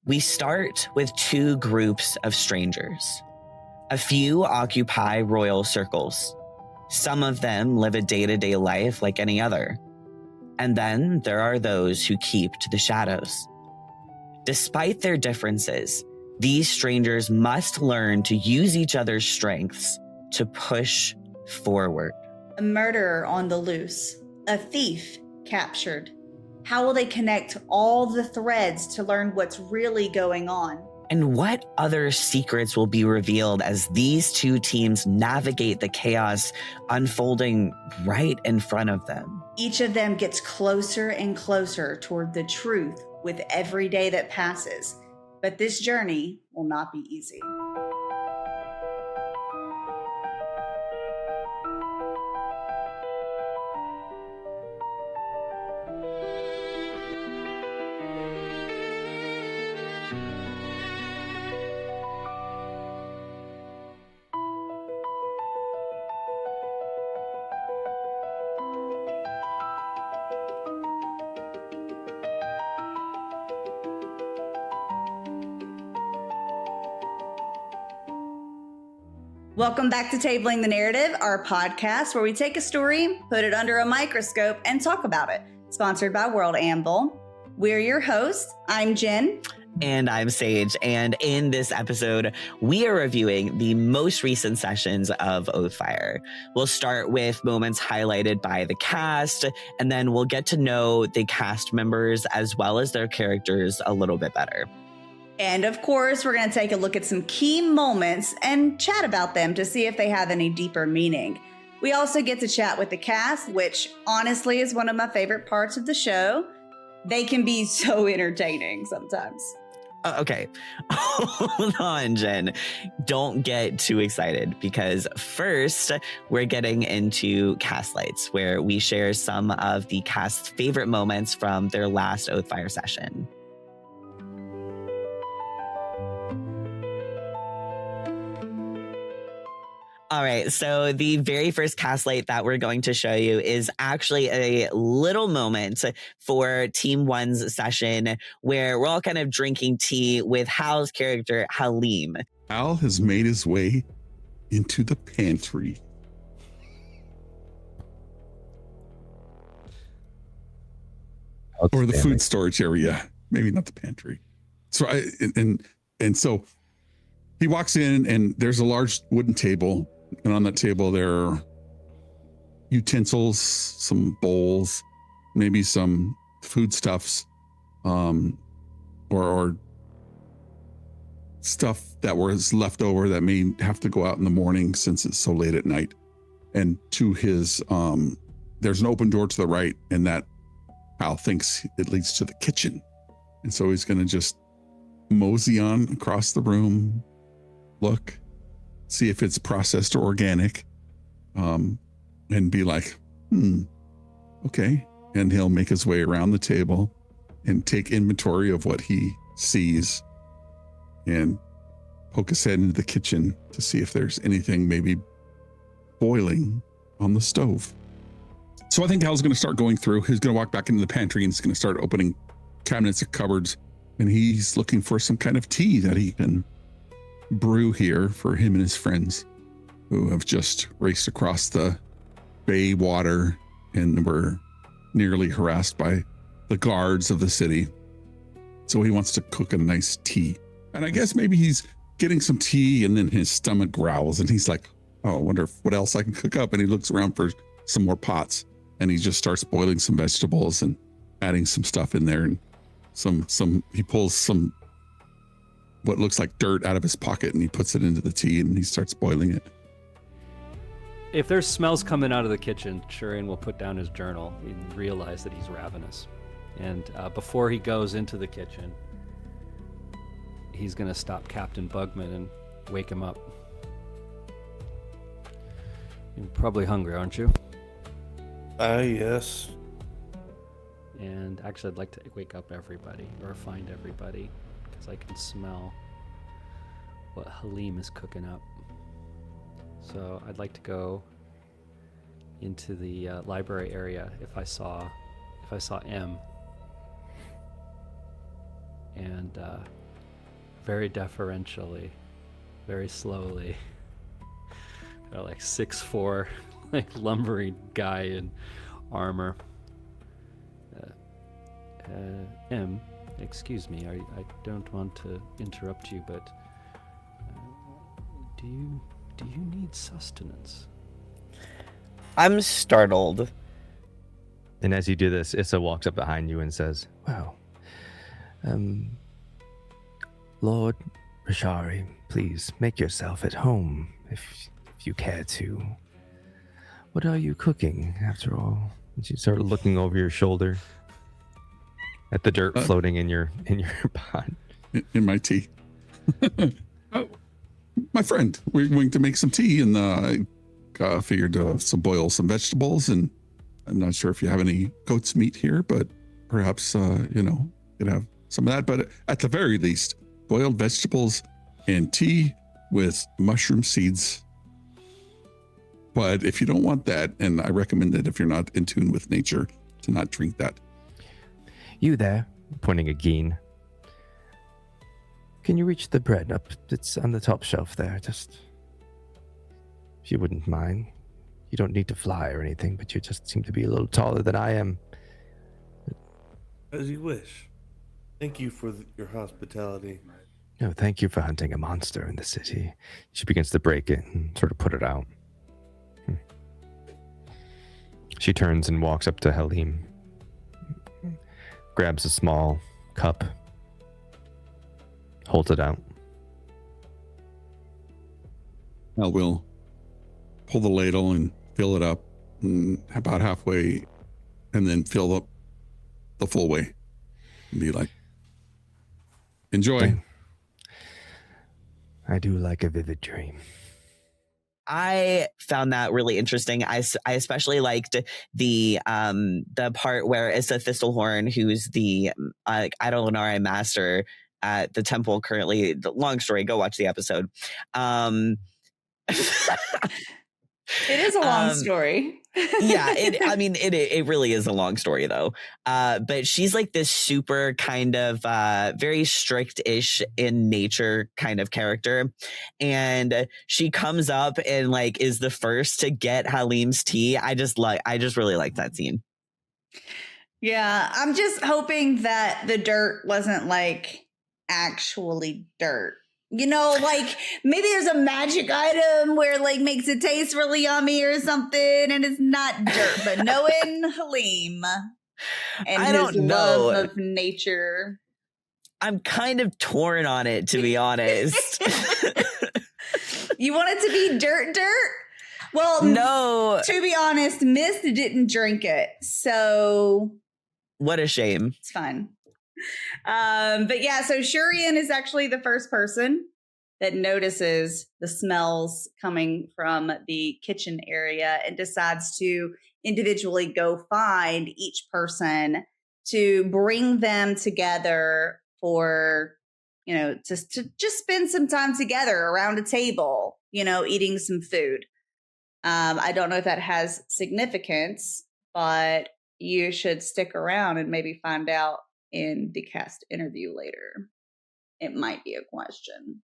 We start with two groups of strangers. A few occupy royal circles. Some of them live a day-to-day life like any other. And then there are those who keep to the shadows. Despite their differences, these strangers must learn to use each other's strengths to push forward. A murderer on the loose, a thief captured. How will they connect all the threads to learn what's really going on? And what other secrets will be revealed as these two teams navigate the chaos unfolding right in front of them? Each of them gets closer and closer toward the truth with every day that passes. But this journey will not be easy. Welcome back to Tabling the Narrative, our podcast where we take a story, put it under a microscope, and talk about it. Sponsored by World Anvil. We're your hosts. I'm Jen. And I'm Sage. And in this episode, we are reviewing the most recent sessions of oathfyre. We'll start with moments highlighted by the cast, and then we'll get to know the cast members as well as their characters a little bit better. And of course, we're going to take a look at some key moments and chat about them to see if they have any deeper meaning. We also get to chat with the cast, which honestly is one of my favorite parts of the show. They can be so entertaining sometimes. Okay, hold on, Jen. Don't get too excited because first we're getting into cast lights, where we share some of the cast's favorite moments from their last oathfyre session. All right, so the very first cast light that we're going to show you is actually a little moment for Team 1's session where we're all kind of drinking tea with Hal's character, Halim. Hal has made his way into the pantry. Or the food storage area. Maybe not the pantry. So so he walks in and there's a large wooden table. And on that table, there are utensils, some bowls, maybe some foodstuffs, or stuff that was left over that may have to go out in the morning since it's so late at night. And to his, there's an open door to the right, and that Hal thinks it leads to the kitchen. And so he's going to just mosey on across the room, look, see if it's processed or organic, and be like, okay. And he'll make his way around the table and take inventory of what he sees and poke his head into the kitchen to see if there's anything maybe boiling on the stove. So I think Hal's going to start going through. He's going to walk back into the pantry and he's going to start opening cabinets and cupboards. And he's looking for some kind of tea that he can brew here for him and his friends who have just raced across the bay water and were nearly harassed by the guards of the city. So he wants to cook a nice tea. And I guess maybe he's getting some tea and then his stomach growls and he's like, oh, I wonder what else I can cook up. And he looks around for some more pots and he just starts boiling some vegetables and adding some stuff in there. And he pulls some what looks like dirt out of his pocket and he puts it into the tea and he starts boiling it. If there's smells coming out of the kitchen, Shurian will put down his journal and realize that he's ravenous. And before he goes into the kitchen, he's going to stop Captain Bugman and wake him up. You're probably hungry, aren't you? Yes. And actually, I'd like to wake up everybody, or find everybody, because I can smell what Halim is cooking up. So I'd like to go into the library area if I saw M, and very deferentially, very slowly. Like 6'4", like lumbering guy in armor. Excuse me, I don't want to interrupt you, but do you need sustenance? I'm startled. And as you do this, Issa walks up behind you and says, "Well, Lord Rashari, please make yourself at home if you care to. What are you cooking, after all?" And she started looking over your shoulder at the dirt floating in your pot. In my tea. My friend, we're going to make some tea, and I figured boil some vegetables, and I'm not sure if you have any goat's meat here, but perhaps, you could have some of that. But at the very least, boiled vegetables and tea with mushroom seeds. But if you don't want that, and I recommend that if you're not in tune with nature, to not drink that. You there, pointing at Geen. Can you reach the bread up? It's on the top shelf there. Just, if you wouldn't mind. You don't need to fly or anything, but you just seem to be a little taller than I am. As you wish. Thank you for your hospitality. No, thank you for hunting a monster in the city. She begins to break it and sort of put it out. She turns and walks up to Halim. Grabs a small cup. Holds it out. I will pull the ladle and fill it up about halfway, and then fill up the full way and be like, enjoy. I do like a vivid dream. I found that really interesting. I especially liked the part where Issa Thistlehorn, who's the Idolonari master at the temple currently. The long story, go watch the episode. It is a long story. Yeah, it really is a long story though. But she's like this super kind of very strict-ish in nature kind of character, and she comes up and like is the first to get Halim's tea. I just really like that scene. Yeah, I'm just hoping that the dirt wasn't like actually dirt. Like maybe there's a magic item where like makes it taste really yummy or something, and it's not dirt. But knowing Halim and I don't his know. love of nature, I'm kind of torn on it, to be honest. you want it to be dirt? Well, no. To be honest, Mist didn't drink it, so what a shame. It's fine. But yeah, so Shurian is actually the first person that notices the smells coming from the kitchen area and decides to individually go find each person to bring them together for, to just spend some time together around a table, eating some food. I don't know if that has significance, but you should stick around and maybe find out in the cast interview later. It might be a question.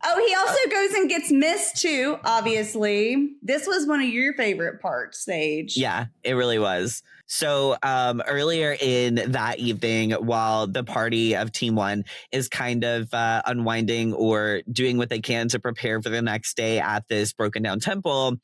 Oh, he also goes and gets Mist too, obviously. This was one of your favorite parts, Sage. Yeah, it really was. So earlier in that evening, while the party of Team One is kind of unwinding or doing what they can to prepare for the next day at this broken down temple,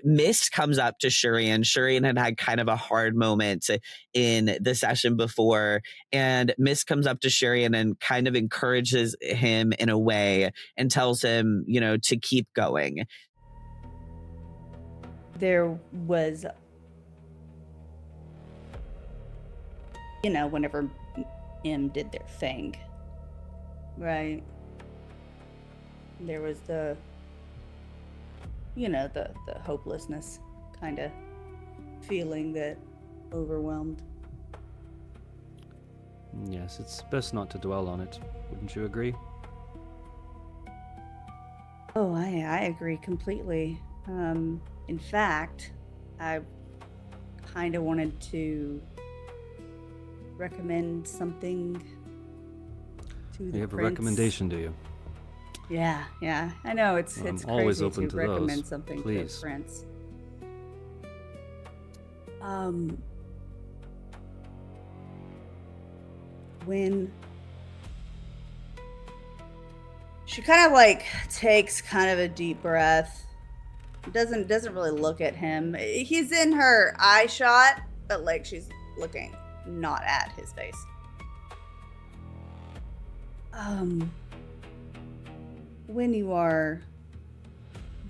Mist comes up to Shurian. Shurian had kind of a hard moment in the session before, and Mist comes up to Shurian and kind of encourages him in a way and tells him, to keep going. There was, whenever M did their thing, right? There was the hopelessness kind of feeling that overwhelmed. Yes, it's best not to dwell on it. Wouldn't you agree? Oh, I agree completely. In fact, I kind of wanted to recommend something to the You have a prince? recommendation, do you? Yeah. I know it's Well, it's I'm always crazy open to to those. recommend something Please. to the prince. When she kind of like takes kind of a deep breath, doesn't really look at him. He's in her eye shot, but like she's looking not at his face. When you are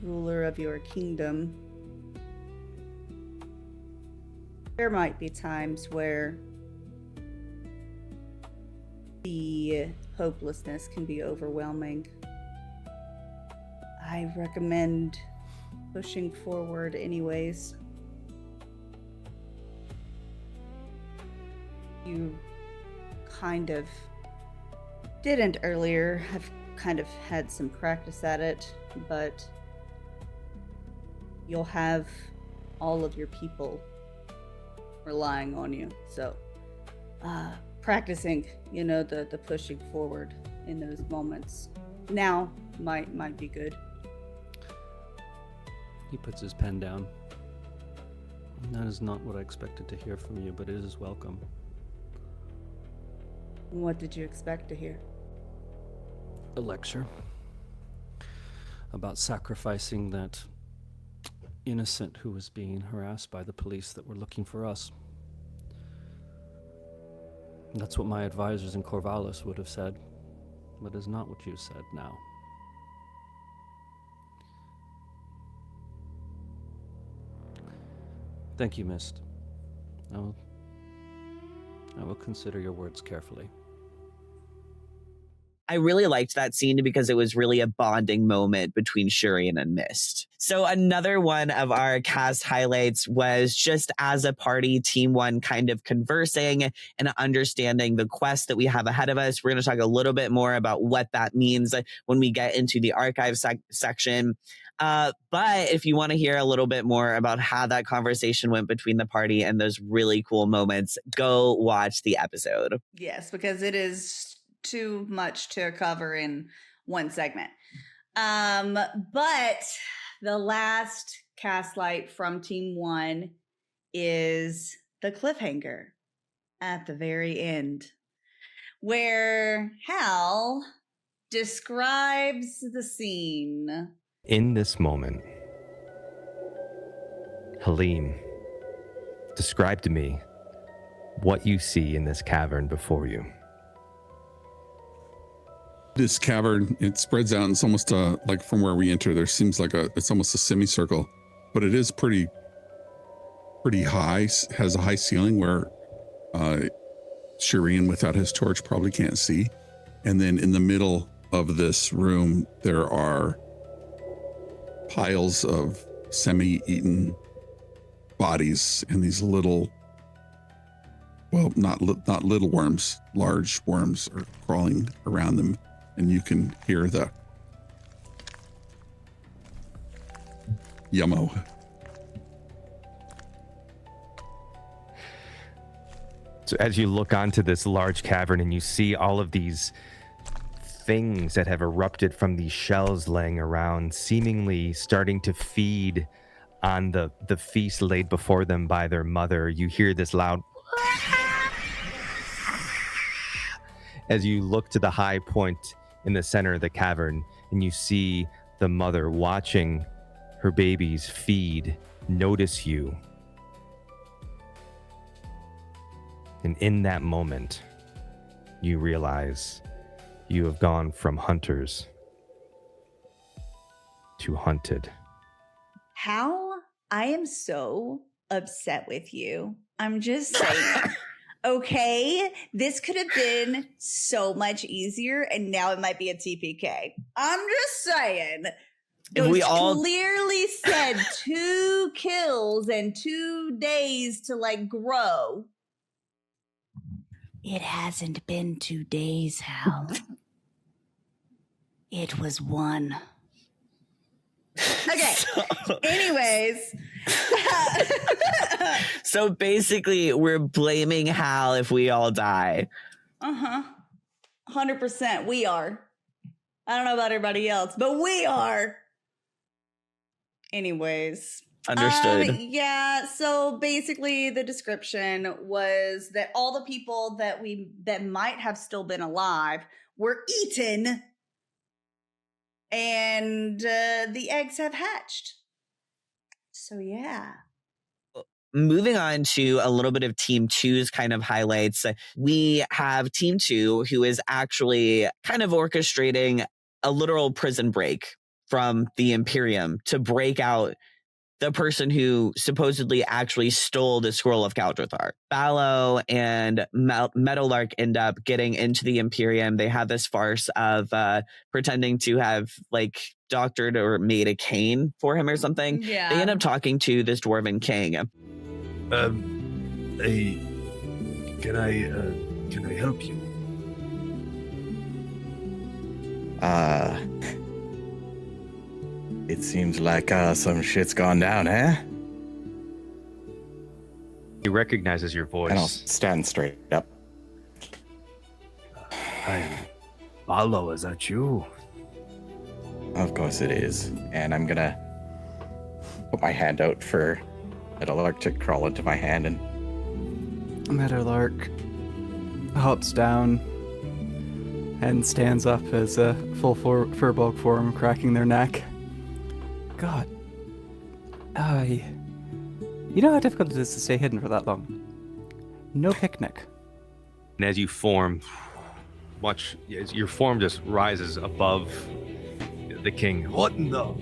ruler of your kingdom, there might be times where the hopelessness can be overwhelming. I recommend pushing forward anyways. You kind of didn't earlier. I've kind of had some practice at it, but you'll have all of your people relying on you. So, practicing, the pushing forward in those moments now might be good. He puts his pen down. That is not what I expected to hear from you, but it is welcome. What did you expect to hear? A lecture about sacrificing that innocent who was being harassed by the police that were looking for us. That's what my advisors in Corvallis would have said, but is not what you said now. Thank you, Mist. I will consider your words carefully. I really liked that scene because it was really a bonding moment between Shurian and Mist. So another one of our cast highlights was just as a party, Team 1 kind of conversing and understanding the quest that we have ahead of us. We're going to talk a little bit more about what that means when we get into the archive section. But if you want to hear a little bit more about how that conversation went between the party and those really cool moments, go watch the episode. Yes, because it is too much to cover in one segment. But the last cast light from Team 1 is the cliffhanger at the very end, where Hal describes the scene. In this moment, Halim, describe to me what you see in this cavern before you. This cavern, it spreads out. And it's almost like from where we enter, there seems like it's almost a semicircle, but it is pretty high, has a high ceiling where Shurian without his torch probably can't see. And then in the middle of this room, there are piles of semi-eaten bodies and these little, well, not little worms, large worms are crawling around them. And you can hear the yummo. So as you look onto this large cavern and you see all of these things that have erupted from these shells laying around, seemingly starting to feed on the feast laid before them by their mother, you hear this loud as you look to the high point in the center of the cavern and you see the mother watching her babies feed, notice you. And in that moment, you realize you have gone from hunters to hunted. Hal, I am so upset with you. I'm just saying. Okay, this could have been so much easier, and now it might be a TPK. I'm just saying. We all clearly said 2 kills and 2 days to grow. It hasn't been 2 days, Hal. It was 1. Okay. Anyways. So basically, we're blaming Hal if we all die. 100%. We are. I don't know about everybody else, but we are. Anyways. Understood. Yeah, so basically the description was that all the people that might have still been alive were eaten, and the eggs have hatched. So yeah. Moving on to a little bit of Team 2's kind of highlights, we have Team 2 who is actually kind of orchestrating a literal prison break from the Imperium to break out the person who supposedly actually stole the scroll of Caldrathar. Ballo and Meadowlark end up getting into the Imperium. They have this farce of pretending to have like doctored or made a cane for him or something. Yeah. They end up talking to this dwarven king. Can I help you? It seems like some shit's gone down, eh? He recognizes your voice. And I'll stand straight up. I'm Ballo, is that you? Of course it is. And I'm gonna put my hand out for Meadowlark to crawl into my hand and... Meadowlark hops down and stands up as a full Furbolg form, cracking their neck. God. You know how difficult it is to stay hidden for that long? No picnic. And as you form, as your form just rises above the king. What in the...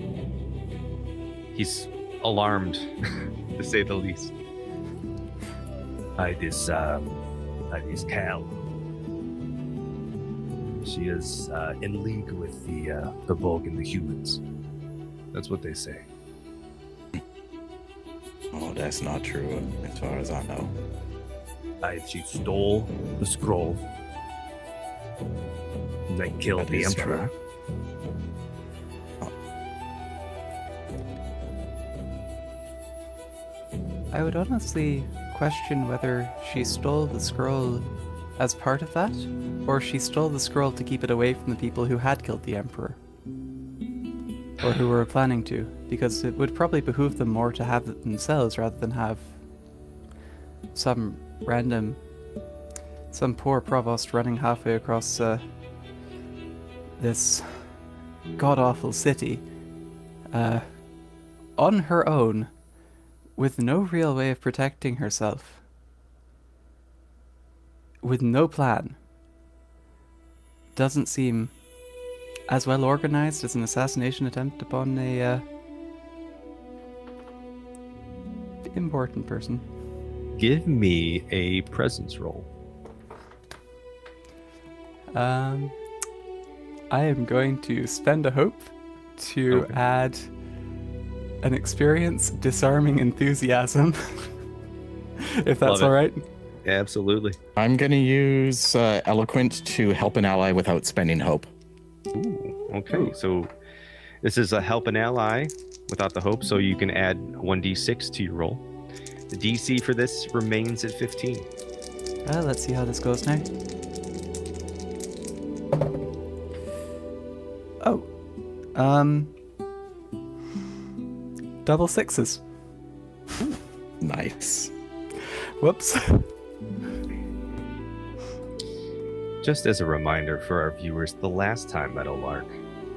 He's alarmed, to say the least. That is Cal. She is in league with the Volk and the humans. That's what they say. Oh, that's not true, as far as I know. She stole the scroll. They killed That the is Emperor. true. I would honestly question whether she stole the scroll as part of that, or she stole the scroll to keep it away from the people who had killed the Emperor. Or who were planning to, because it would probably behoove them more to have it themselves rather than have some poor provost running halfway across this god-awful city on her own with no real way of protecting herself, with no plan. Doesn't seem as well organized as an assassination attempt upon a important person. Give me a presence roll. I am going to spend a hope to add an experience disarming enthusiasm. If that's all right. Absolutely. I'm gonna use Eloquent to help an ally without spending hope. Ooh, okay. So this is a help an ally without the hope, so you can add 1d6 to your roll. The DC for this remains at 15. Let's see how this goes now. Oh. Double sixes. Nice. Whoops. Just as a reminder for our viewers, the last time Meadowlark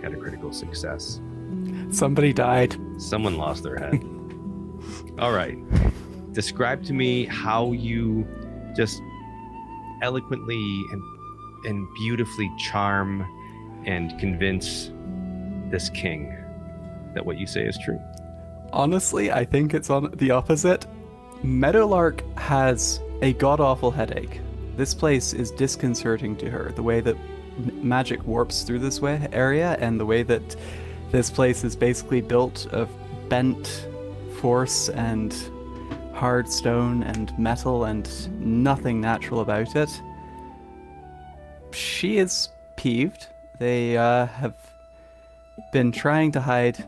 had a critical success, Somebody died. someone lost their head. All right. Describe to me how you just eloquently and beautifully charm and convince this king that what you say is true. Honestly, I think it's on the opposite. Meadowlark has a god-awful headache. This place is disconcerting to her. The way that magic warps through this area, and the way that this place is basically built of bent force and hard stone and metal and nothing natural about it. She is peeved. They have been trying to hide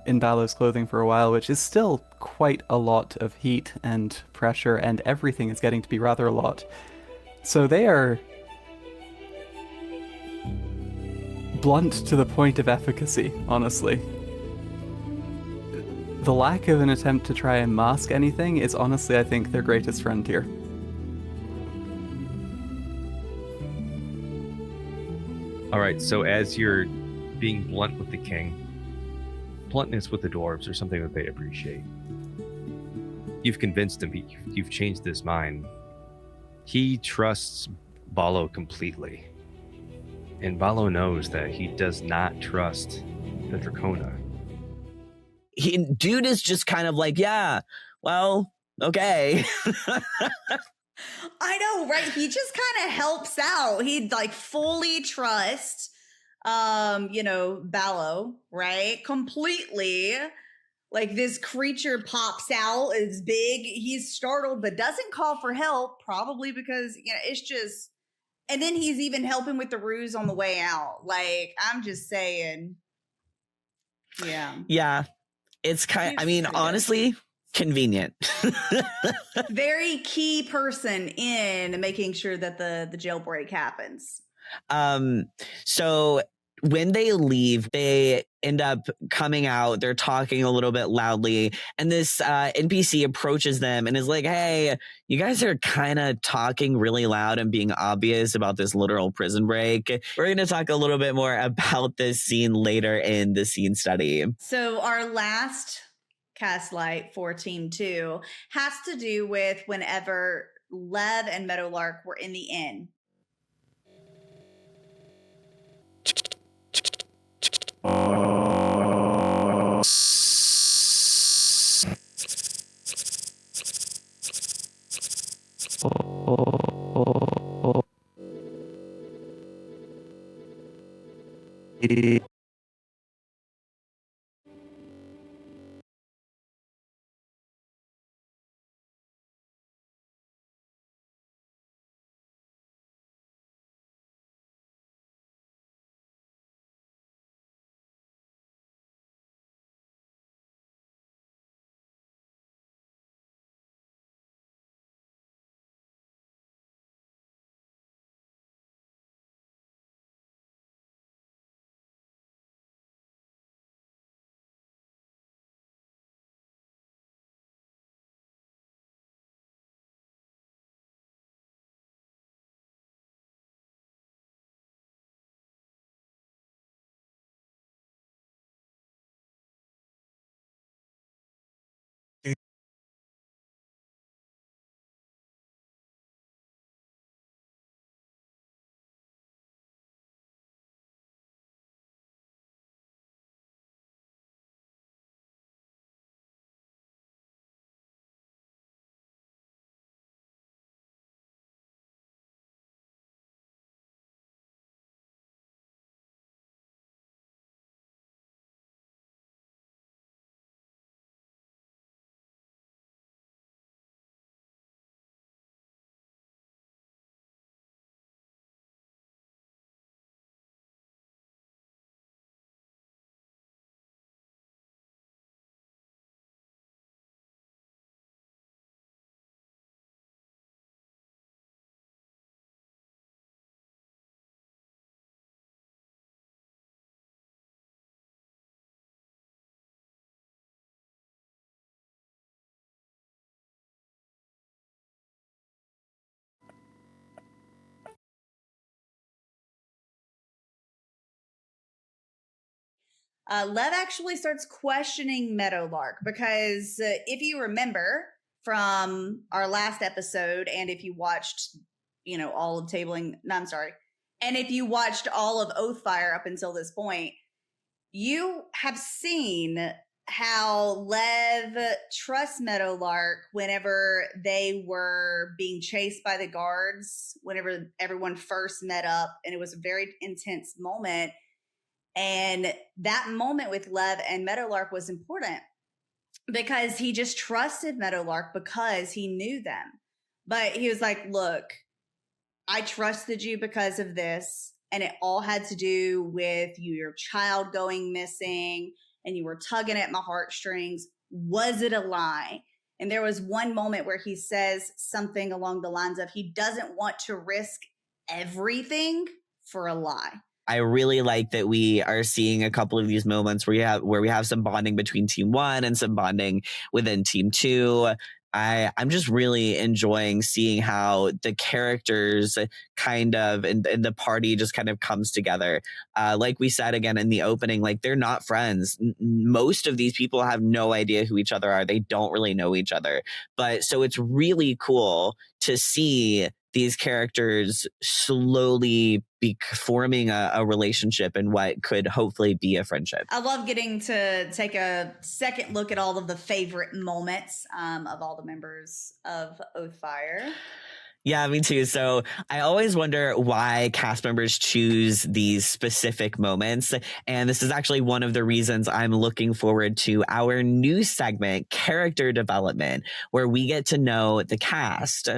in Ballow's clothing for a while, which is still quite a lot of heat and pressure, and everything is getting to be rather a lot. So they are blunt to the point of efficacy, honestly. The lack of an attempt to try and mask anything is honestly, I think, their greatest friend here. All right, so as you're being blunt with the king, bluntness with the dwarves are something that they appreciate. You've convinced him, you've changed his mind. He trusts Ballo completely. And Ballo knows that he does not trust the Dracona. Dude is just kind of like, yeah, well, okay. I know, right? He just kind of helps out. He'd like fully trust, Ballo, right? Completely. Like this creature pops out, is big. He's startled, but doesn't call for help, probably because, it's just, and then he's even helping with the ruse on the way out. Like, I'm just saying. Yeah. Yeah. It's kind He's pretty honestly, convenient. Very key person in making sure that the jailbreak happens. So when they leave, they end up coming out. They're talking a little bit loudly, and this NPC approaches them and is like, "Hey, you guys are kind of talking really loud and being obvious about this literal prison break." We're going to talk a little bit more about this scene later in the scene study. So our last cast light for Team 2 has to do with whenever Lev and Meadowlark were in the inn. Lev actually starts questioning Meadowlark because if you remember from our last episode, and if you watched, all of tabling, no, I'm sorry, and if you watched all of Oathfyre up until this point, you have seen how Lev trusts Meadowlark whenever they were being chased by the guards, whenever everyone first met up, and it was a very intense moment. And that moment with Lev and Meadowlark was important because he just trusted Meadowlark because he knew them. But he was like, look, I trusted you because of this. And it all had to do with your child going missing and you were tugging at my heartstrings. Was it a lie? And there was one moment where he says something along the lines of he doesn't want to risk everything for a lie. I really like that we are seeing a couple of these moments where we have some bonding between Team 1 and some bonding within Team 2. I'm just really enjoying seeing how the characters kind of and the party just kind of comes together. Like we said again in the opening, like they're not friends. Most of these people have no idea who each other are. They don't really know each other. But so it's really cool to see these characters slowly be forming a relationship and what could hopefully be a friendship. I love getting to take a second look at all of the favorite moments of all the members of Oathfyre. Yeah, me too. So I always wonder why cast members choose these specific moments. And this is actually one of the reasons I'm looking forward to our new segment, Character Development, where we get to know the cast.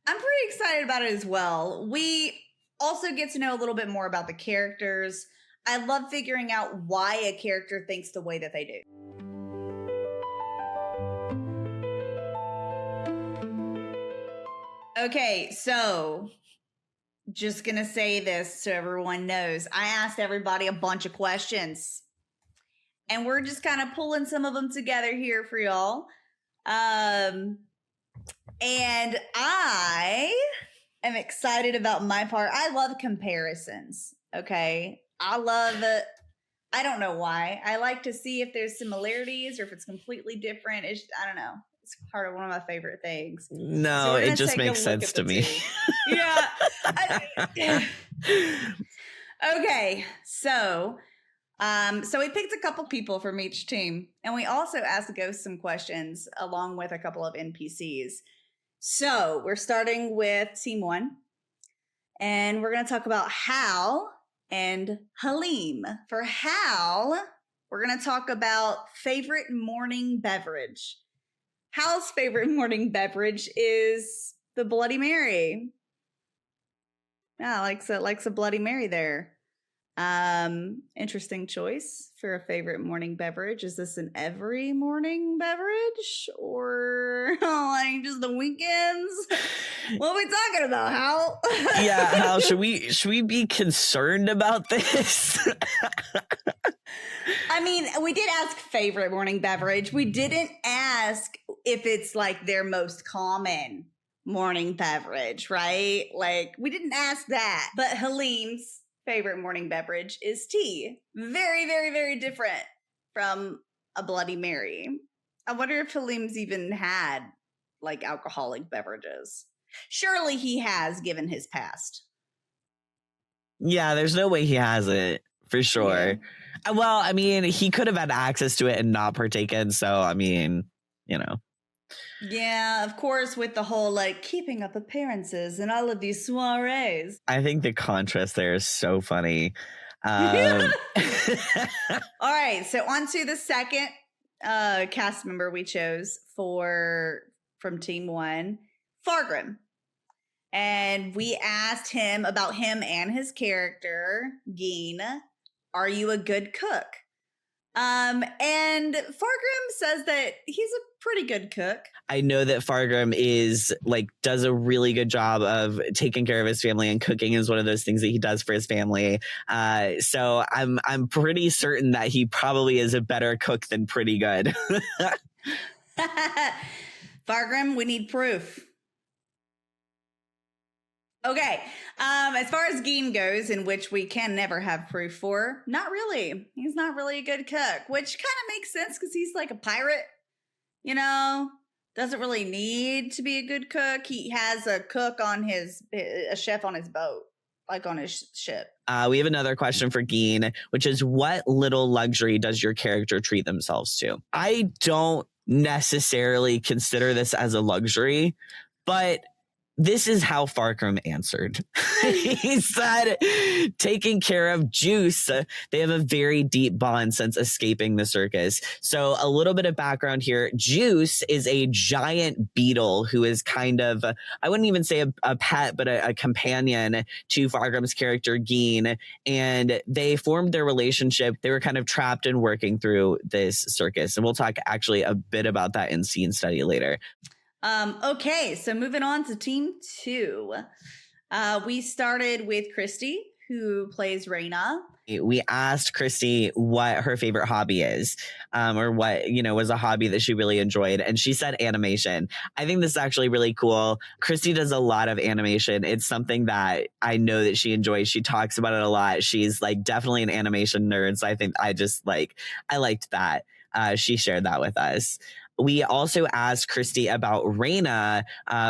I'm pretty excited about it as well. We also get to know a little bit more about the characters. I love figuring out why a character thinks the way that they do. Okay, so just gonna say this so everyone knows. I asked everybody a bunch of questions, and we're just kind of pulling some of them together here for y'all. And I am excited about my part. I love comparisons. Okay. I love it. I don't know why. I like to see if there's similarities or if it's completely different. I don't know. It's part of one of my favorite things. No, so it just makes sense to me. Yeah. Okay. So we picked a couple people from each team, and we also asked the ghosts some questions along with a couple of NPCs. So we're starting with Team 1, and we're going to talk about Hal and Halim. For Hal, we're going to talk about favorite morning beverage. Hal's favorite morning beverage is the Bloody Mary. Yeah, likes a Bloody Mary there. Interesting choice for a favorite morning beverage. Is this an every morning beverage or like just the weekends? What are we talking about, Hal? Yeah, Hal, should we be concerned about this? I mean, we did ask favorite morning beverage. We didn't ask if it's like their most common morning beverage, right? Like we didn't ask that. But Halim's favorite morning beverage is tea. Very, very, very different from a Bloody Mary. I wonder if Halim's even had like alcoholic beverages. Surely he has, given his past. Yeah, there's no way he hasn't, for sure. Yeah. Well, I mean, he could have had access to it and not partaken. So, I mean, you know. Yeah, of course, with the whole like keeping up appearances and all of these soirees. I think the contrast there is so funny. All right, so on to the second cast member we chose from Team 1, Fargrim. And we asked him about him and his character, Geen. Are you a good cook? And Fargrim says that he's a pretty good cook. I know that Fargrim does a really good job of taking care of his family, and cooking is one of those things that he does for his family. So I'm pretty certain that he probably is a better cook than pretty good. Fargrim, we need proof. Okay, as far as Geen goes, in which we can never have proof for, not really. He's not really a good cook, which kind of makes sense because he's like a pirate, you know? Doesn't really need to be a good cook. He has a chef on his boat, like on his ship. We have another question for Geen, which is what little luxury does your character treat themselves to? I don't necessarily consider this as a luxury, but this is how Farkram answered. He said, taking care of Juice, they have a very deep bond since escaping the circus. So a little bit of background here. Juice is a giant beetle who is kind of, I wouldn't even say a pet, but a companion to Farkram's character, Geen. And they formed their relationship. They were kind of trapped and working through this circus. And we'll talk actually a bit about that in scene study later. Okay, so moving on to team 2. We started with Christy, who plays Raina. We asked Christy what her favorite hobby is, or what, was a hobby that she really enjoyed. And she said animation. I think this is actually really cool. Christy does a lot of animation. It's something that I know that she enjoys. She talks about it a lot. She's like definitely an animation nerd. So I think I liked that. She shared that with us. We also asked Christy about Raina.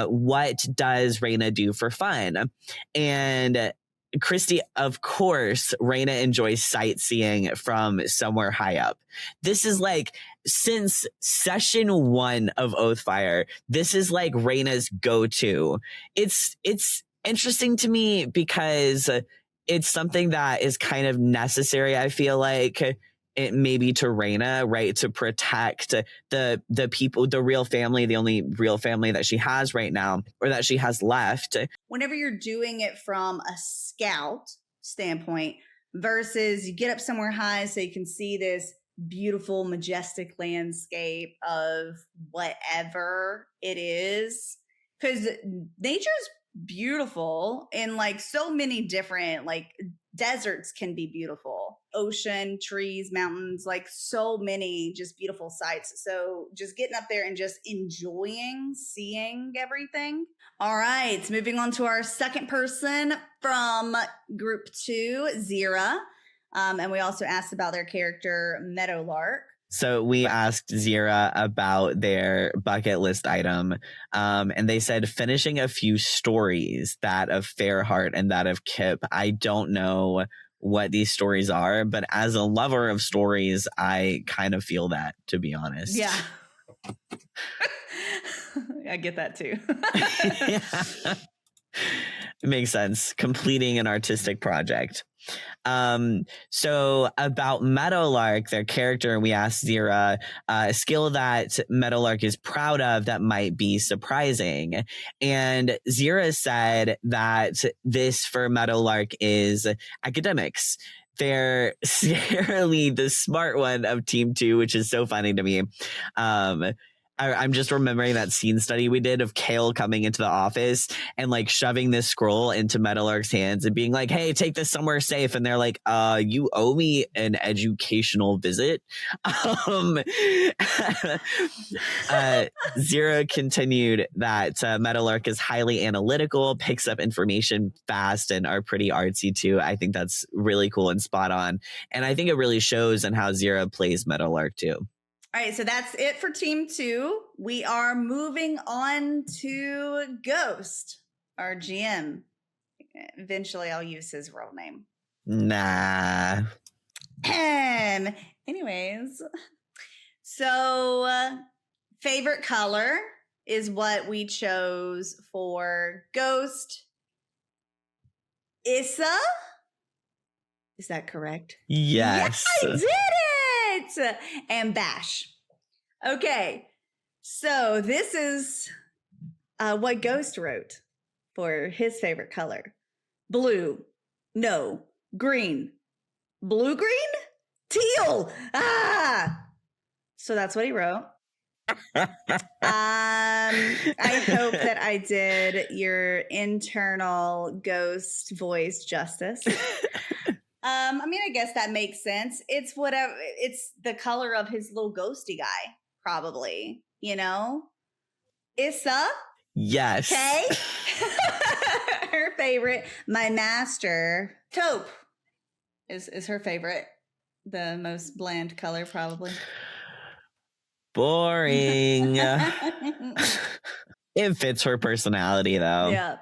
What does Raina do for fun? And Christy, of course, Raina enjoys sightseeing from somewhere high up. This is like, since session 1 of Oathfyre, this is like Raina's go-to. It's interesting to me because it's something that is kind of necessary, I feel like. It maybe to Raina, right, to protect the people, the real family, the only real family that she has right now, or that she has left. Whenever you're doing it from a scout standpoint versus you get up somewhere high so you can see this beautiful, majestic landscape of whatever it is, because nature's beautiful in like so many different, like deserts can be beautiful, ocean, trees, mountains, like so many just beautiful sights. So just getting up there and just enjoying seeing everything. All right, moving on to our second person from group 2, Zira. And we also asked about their character Meadowlark. So we asked Zira about their bucket list item, and they said finishing a few stories, that of Fairheart and that of Kip. I don't know what these stories are, but as a lover of stories, I kind of feel that, to be honest. Yeah. I get that too. Yeah. It makes sense. Completing an artistic project. So about Meadowlark, their character, we asked Zira a skill that Meadowlark is proud of that might be surprising. And Zira said that this for Meadowlark is academics. They're scarily the smart one of Team 2, which is so funny to me. I'm just remembering that scene study we did of Kale coming into the office and like shoving this scroll into Meadowlark's hands and being like, hey, take this somewhere safe. And they're like, you owe me an educational visit. Zira continued that Meadowlark is highly analytical, picks up information fast, and are pretty artsy too. I think that's really cool and spot on. And I think it really shows in how Zira plays Meadowlark too. All right, so that's it for team 2. We are moving on to Ghost, our GM. Eventually, I'll use his real name. Nah. Anyways, so favorite color is what we chose for Ghost. Issa? Is that correct? Yes. Yeah, I did it! And Bash. Okay, so this is what Ghost wrote for his favorite color. Blue. No. Green. Blue-green? Teal! So that's what he wrote. I hope that I did your internal Ghost voice justice. I guess that makes sense. It's whatever. It's the color of his little ghosty guy, probably. Issa? Yes. Okay. Her favorite. My master. Taupe is her favorite. The most bland color, probably. Boring. It fits her personality, though. Yeah.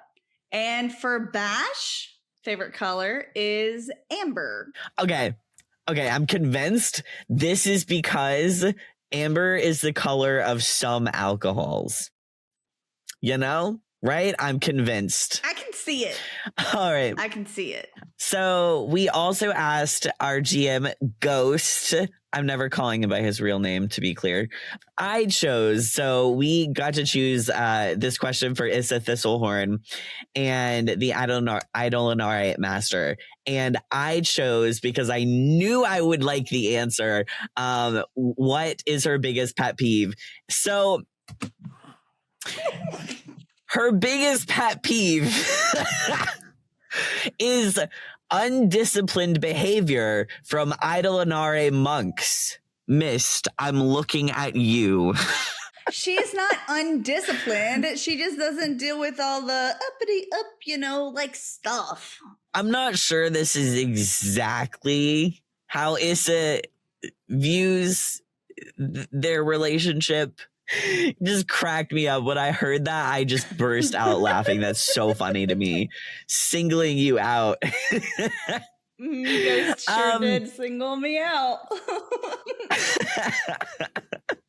And for Bash, favorite color is amber. Okay, I'm convinced this is because amber is the color of some alcohols. right? I'm convinced. I can see it. All right. I can see it. So we also asked our GM Ghost. I'm never calling him by his real name, to be clear. I chose. So we got to choose this question for Issa Thistlehorn and the Idolinare Master. And I chose because I knew I would like the answer. What is her biggest pet peeve? So her biggest pet peeve is undisciplined behavior from Idolinare monks. Mist, I'm looking at you. She's not undisciplined. She just doesn't deal with all the uppity up, like stuff. I'm not sure this is exactly how Issa views their relationship. It just cracked me up. When I heard that, I just burst out laughing. That's so funny to me. Singling you out. You guys sure did single me out.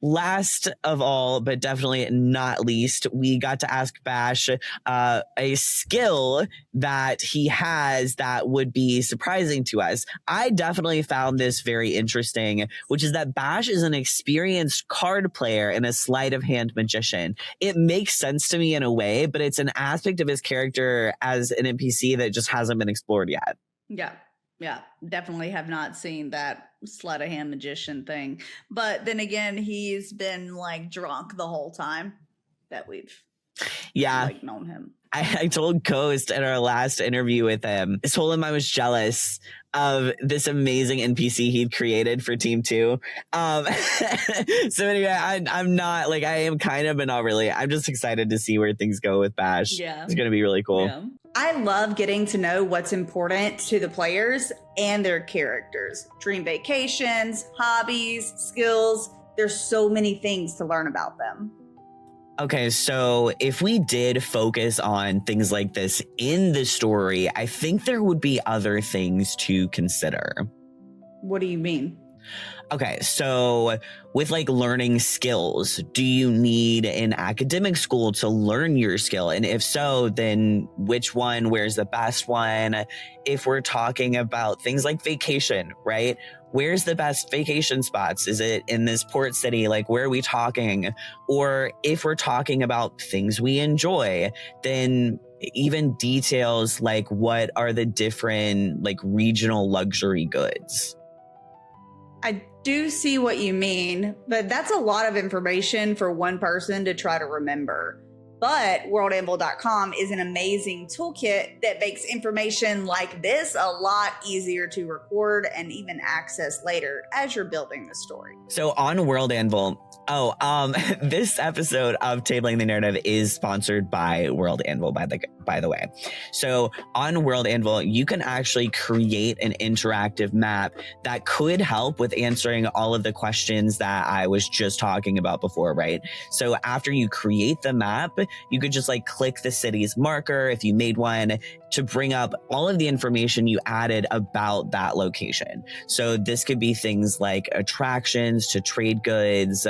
Last of all, but definitely not least, we got to ask Bash a skill that he has that would be surprising to us. I definitely found this very interesting, which is that Bash is an experienced card player and a sleight of hand magician. It makes sense to me in a way, but it's an aspect of his character as an NPC that just hasn't been explored yet. Yeah, definitely have not seen that sleight of hand magician thing. But then again, he's been like drunk the whole time that we've known him. I told Ghost in our last interview with him, I told him I was jealous of this amazing NPC he'd created for Team 2. So anyway, I'm not like, I am kind of, but not really. I'm just excited to see where things go with Bash. Yeah. It's going to be really cool. Yeah. I love getting to know what's important to the players and their characters. Dream vacations, hobbies, skills. There's so many things to learn about them. Okay, so if we did focus on things like this in the story, I think there would be other things to consider. What do you mean? Okay, so with like learning skills, do you need an academic school to learn your skill? And if so, then which one? Where's the best one? If we're talking about things like vacation, right? Where's the best vacation spots? Is it in this port city? Like, where are we talking? Or if we're talking about things we enjoy, then even details like what are the different like regional luxury goods? I do see what you mean, but that's a lot of information for one person to try to remember. But worldanvil.com is an amazing toolkit that makes information like this a lot easier to record and even access later as you're building the story. So on World Anvil, this episode of Tabling the Narrative is sponsored by World Anvil, by the way. So on World Anvil, you can actually create an interactive map that could help with answering all of the questions that I was just talking about before, right? So after you create the map, you could just like click the city's marker if you made one to bring up all of the information you added about that location. So this could be things like attractions to trade goods,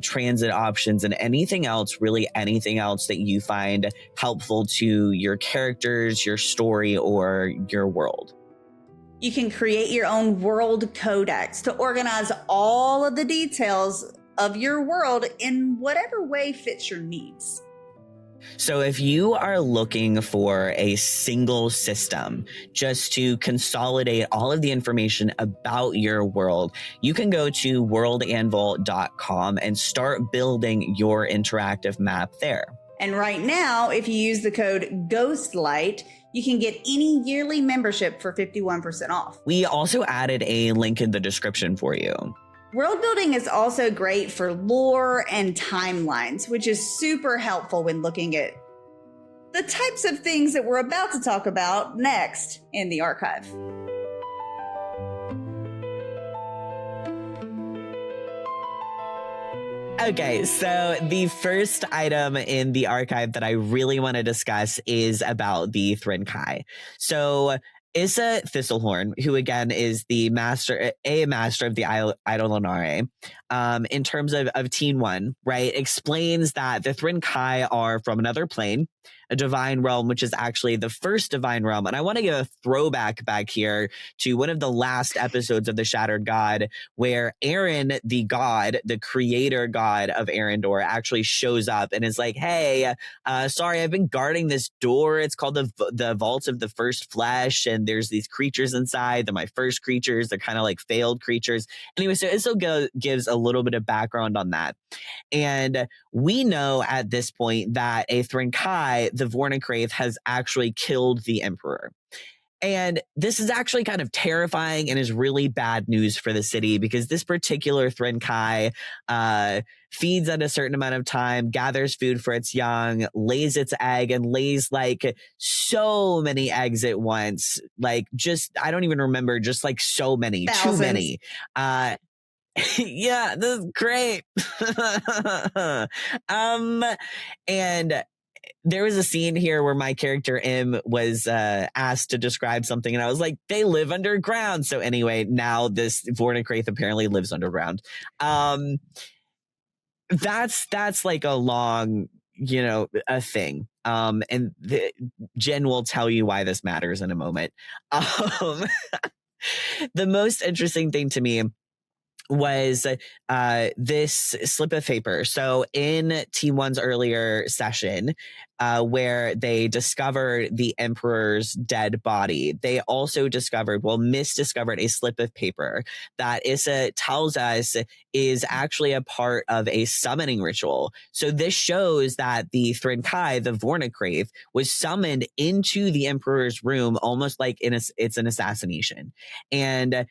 transit options, and anything else, really anything else that you find helpful to your characters, your story, or your world. You can create your own world codex to organize all of the details of your world in whatever way fits your needs. So if you are looking for a single system just to consolidate all of the information about your world, you can go to worldanvil.com and start building your interactive map there. And right now, if you use the code GHOSTLIGHT, you can get any yearly membership for 51% off. We also added a link in the description for you. World building is also great for lore and timelines, which is super helpful when looking at the types of things that we're about to talk about next in the archive. Okay, so the first item in the archive that I really want to discuss is about the Thrinkai. So Issa Thistlehorn, who again is the master of the Idolinare, in terms of Teen 1, right, explains that the Thrinkai are from another plane. a divine realm, which is actually the first divine realm. And I want to give a throwback back here to one of the last episodes of the Shattered God, where Aaron, the god, the creator god of Arendor, actually shows up and is like, hey, sorry, I've been guarding this door. It's called the Vault of the First Flesh. And there's these creatures inside. They're my first creatures. They're kind of like failed creatures. Anyway, so Isil gives a little bit of background on that. And we know at this point that a Thrinkai, the Vornicraith, has actually killed the Emperor. And this is actually kind of terrifying and is really bad news for the city, because this particular Thrinkai feeds at a certain amount of time, gathers food for its young, lays its egg, and lays like so many eggs at once. Like, just, I don't even remember, just like so many, Thousands. too many. Yeah, this is great. And there was a scene here where my character M was asked to describe something, and I was like, they live underground. So anyway, now this Vornicraith apparently lives underground. That's like a long, a thing. And Jen will tell you why this matters in a moment. The most interesting thing to me was this slip of paper. So in T1's earlier session, where they discovered the Emperor's dead body, they also misdiscovered a slip of paper that Issa tells us is actually a part of a summoning ritual. So this shows that the Thrinkai, the Vornicraith, was summoned into the Emperor's room almost like it's an assassination. And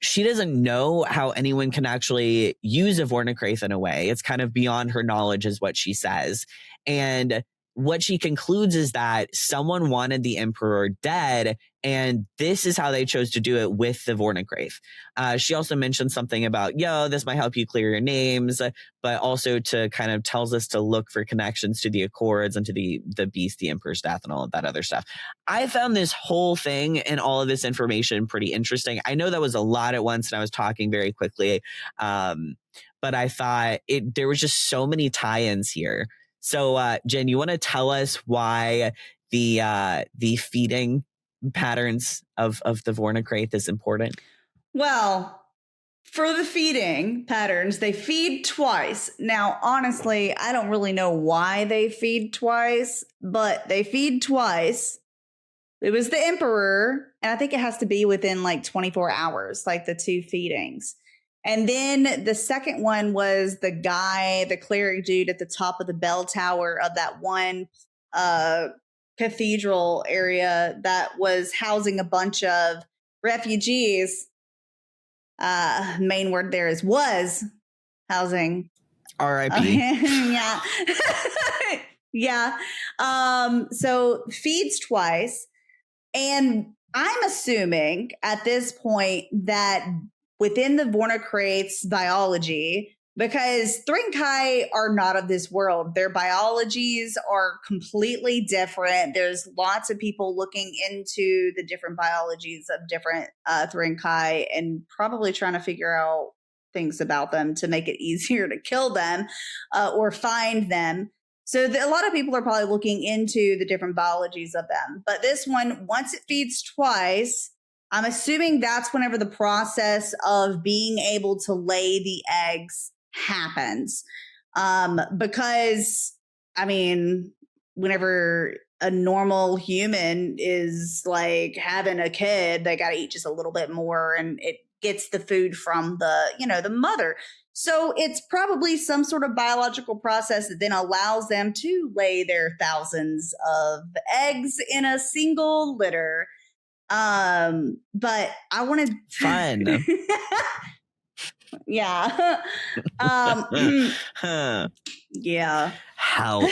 she doesn't know how anyone can actually use a Vornicraith in a way. It's kind of beyond her knowledge, is what she says. And what she concludes is that someone wanted the Emperor dead, and this is how they chose to do it with the Vornicraith. She also mentioned something about, this might help you clear your names, but also to kind of tells us to look for connections to the Accords and to the beast, the Emperor's death, and all of that other stuff. I found this whole thing and all of this information pretty interesting. I know that was a lot at once, and I was talking very quickly, but I thought there was just so many tie-ins here. So, Jen, you want to tell us why the feeding patterns of the Vornicraith is important? Well, for the feeding patterns, they feed twice. Now, honestly, I don't really know why they feed twice, but they feed twice. It was the Emperor, and I think it has to be within like 24 hours, like the two feedings. And then the second one was the guy, the cleric dude at the top of the bell tower of that one cathedral area that was housing a bunch of refugees. Main word there is was housing. R.I.P. Yeah. Yeah. So feeds twice. And I'm assuming at this point that within the Vornicraith's biology, because Thrinkai are not of this world, their biologies are completely different. There's lots of people looking into the different biologies of different Thrinkai and probably trying to figure out things about them to make it easier to kill them or find them. So a lot of people are probably looking into the different biologies of them. But this one, once it feeds twice, I'm assuming that's whenever the process of being able to lay the eggs happens. Because, I mean, whenever a normal human is like having a kid, they got to eat just a little bit more, and it gets the food from the mother. So it's probably some sort of biological process that then allows them to lay their thousands of eggs in a single litter. But I wanted Fun. Yeah. Yeah. Help.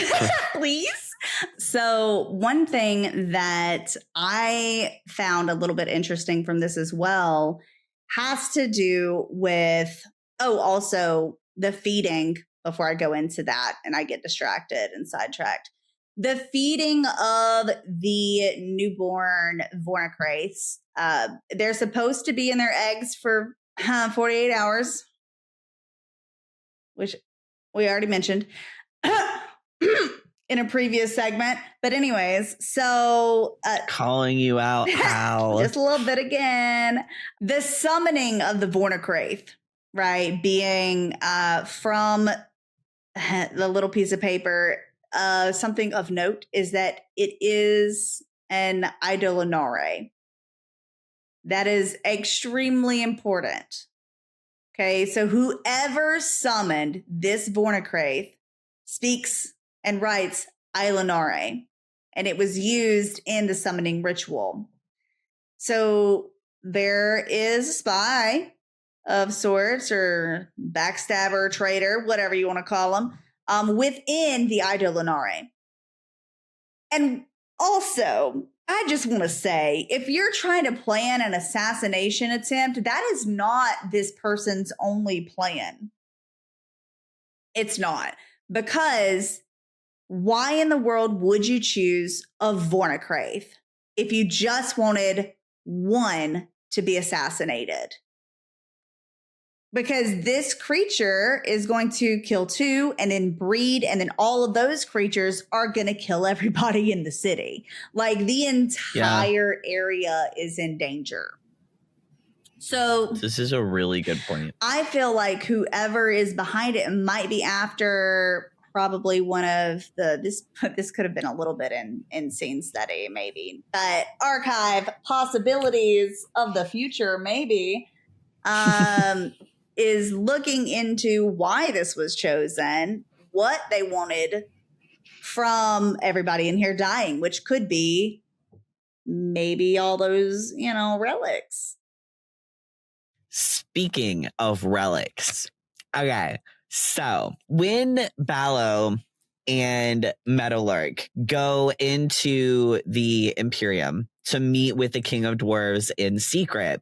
Please. So one thing that I found a little bit interesting from this as well has to do with, also the feeding, before I go into that and I get distracted and sidetracked. The feeding of the newborn Vornicraiths, they're supposed to be in their eggs for 48 hours, which we already mentioned. in a previous segment. But anyways, so calling you out, Hal. Just a little bit again. The summoning of the Vornacraith, right? Being from the little piece of paper, something of note is that it is an Idolonare. That is extremely important. Okay, so whoever summoned this Vornacraith speaks and writes Idolonare, and it was used in the summoning ritual. So there is a spy of sorts, or backstabber, traitor, whatever you want to call them, within the Idolonare. And also, I just want to say, if you're trying to plan an assassination attempt, that is not this person's only plan. It's not. Because why in the world would you choose a Vornacraith if you just wanted one to be assassinated? Because this creature is going to kill two and then breed, and then all of those creatures are going to kill everybody in the city. Like, the entire area is in danger. So this is a really good point. I feel like whoever is behind it might be after probably one of this could have been a little bit in scene study maybe, but archive possibilities of the future maybe. Is looking into why this was chosen, what they wanted from everybody in here dying, which could be maybe all those, relics. Speaking of relics, okay, so when Ballo and Meadowlark go into the Imperium to meet with the King of Dwarves in secret,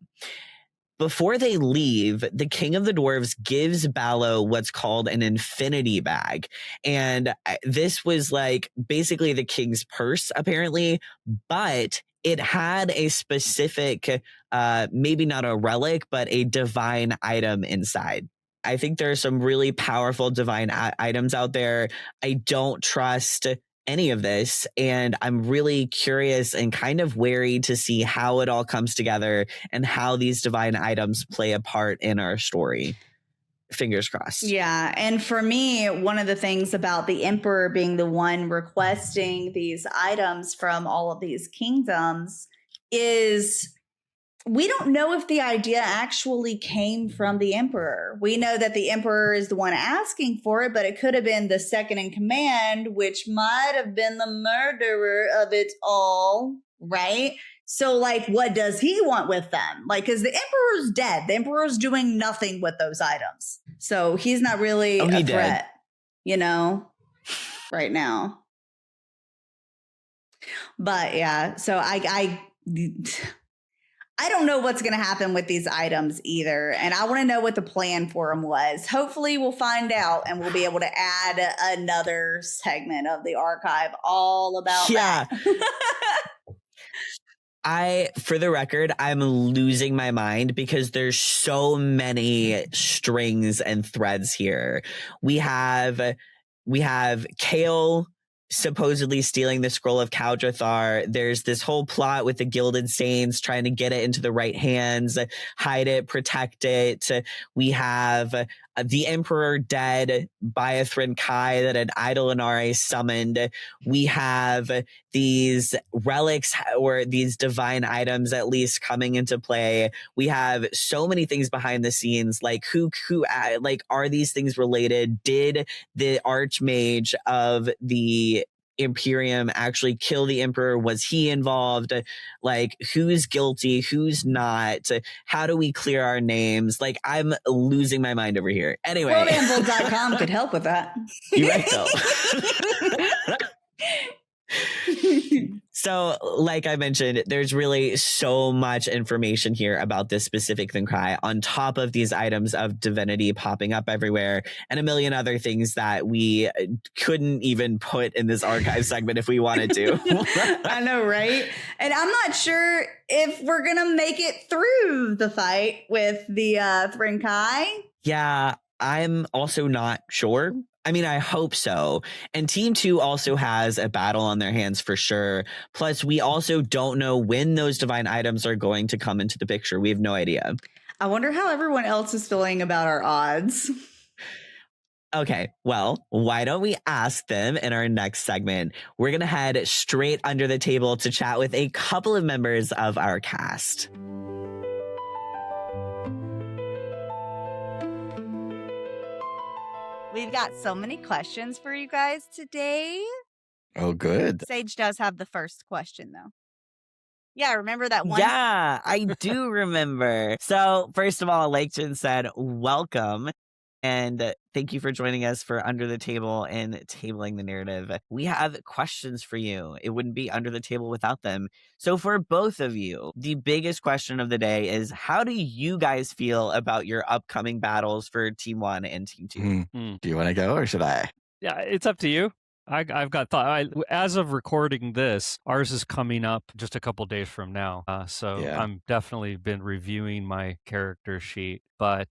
before they leave, the King of the Dwarves gives Ballo what's called an infinity bag. And this was like basically the king's purse, apparently, but it had a specific, maybe not a relic, but a divine item inside. I think there are some really powerful divine items out there. I don't trust any of this, and I'm really curious and kind of wary to see how it all comes together and how these divine items play a part in our story. Fingers crossed. Yeah, and for me, one of the things about the Emperor being the one requesting these items from all of these kingdoms is we don't know if the idea actually came from the Emperor. We know that the Emperor is the one asking for it, but it could have been the second in command, which might have been the murderer of it all, right? So, like, what does he want with them? Like, because the Emperor's dead. The Emperor's doing nothing with those items. So he's not really a threat, right now. But yeah, so I don't know what's going to happen with these items either. And I want to know what the plan for them was. Hopefully we'll find out and we'll be able to add another segment of the archive all about that. For the record, I'm losing my mind because there's so many strings and threads here. We have Kale supposedly stealing the scroll of Kaldrathar. There's this whole plot with the Gilded Saints trying to get it into the right hands, hide it, protect it. We have the Emperor dead, Biathrin Kai that an Idolonare summoned. We have these relics or these divine items at least coming into play. We have so many things behind the scenes. Like who are these things related? Did the Archmage of the Imperium actually kill the Emperor? Was he involved? Like, who's guilty? Who's not? How do we clear our names? Like, I'm losing my mind over here. Anyway. WorldAnvil.com could help with that. You're right, though. So, like I mentioned, there's really so much information here about this specific Thingcry on top of these items of divinity popping up everywhere and a million other things that we couldn't even put in this archive segment if we wanted to. I know, right? And I'm not sure if we're going to make it through the fight with the Thingcry. Yeah, I'm also not sure. I mean, I hope so. And Team 2 also has a battle on their hands for sure. Plus, we also don't know when those divine items are going to come into the picture. We have no idea. I wonder how everyone else is feeling about our odds. Okay, well, why don't we ask them in our next segment? We're going to head straight under the table to chat with a couple of members of our cast. We've got so many questions for you guys today. Oh, good. Sage does have the first question, though. Yeah, remember that one? Yeah, I do remember. So, first of all, like Jen said, welcome. And thank you for joining us for Under the Table and Tabling the Narrative. We have questions for you. It wouldn't be Under the Table without them. So for both of you, the biggest question of the day is, how do you guys feel about your upcoming battles for Team 1 and Team 2? Do you want to go or should I? Yeah, it's up to you. I've got thought. As of recording this, ours is coming up just a couple days from now. So Yeah. I'm definitely been reviewing my character sheet. But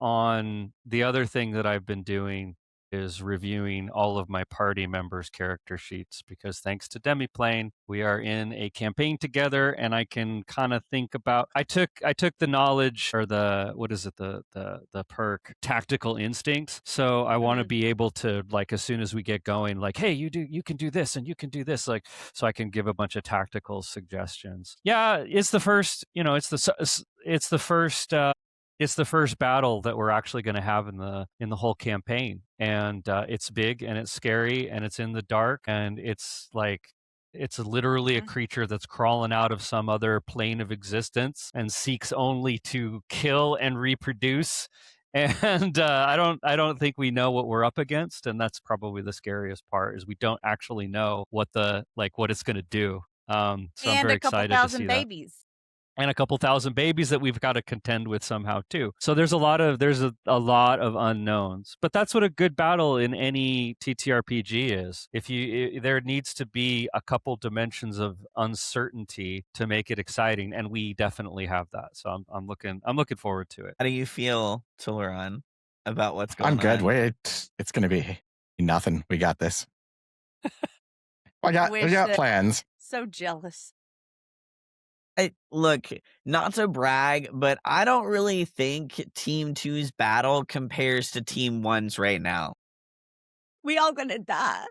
on the other thing that I've been doing is reviewing all of my party members' character sheets, because thanks to Demiplane, we are in a campaign together, and I can kind of think about. I took the knowledge, or the perk tactical instincts. So I want to be able to, like, as soon as we get going, like, hey, you can do this and you can do this, like, so I can give a bunch of tactical suggestions. Yeah, it's the first. It's the first battle that we're actually going to have in the whole campaign, and it's big and it's scary and it's in the dark, and it's literally a creature that's crawling out of some other plane of existence and seeks only to kill and reproduce. And I don't think we know what we're up against, and that's probably the scariest part, is we don't actually know what it's going to do. So I'm very excited to see that. Babies. And a couple thousand babies that we've got to contend with somehow too. So there's a lot of unknowns. But that's what a good battle in any TTRPG is. There needs to be a couple dimensions of uncertainty to make it exciting, and we definitely have that. So I'm looking forward to it. How do you feel, Tuleron, about what's going on? I'm good. Wait, it's going to be nothing. We got this. we got plans. So jealous. Look, not to brag, but I don't really think Team 2's battle compares to Team 1's right now. We all gonna die.